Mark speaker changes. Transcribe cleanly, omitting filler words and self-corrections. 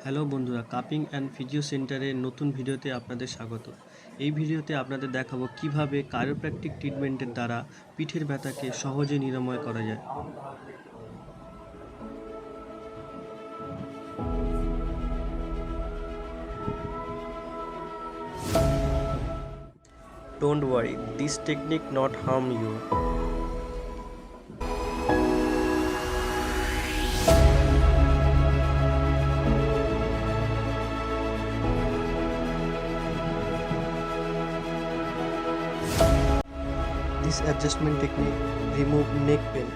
Speaker 1: Hello বন্ধুরা, cupping and physio সেন্টারের নতুন ভিডিওতে আপনাদের স্বাগত। এই ভিডিওতে আপনাদের দেখাবো কিভাবে কায়োপ্র্যাকটিক ট্রিটমেন্টের দ্বারা পিঠের ব্যথাকে সহজে নিরাময় করা যায়। Don't worry, this technique not harm you. This adjustment technique remove neck pain.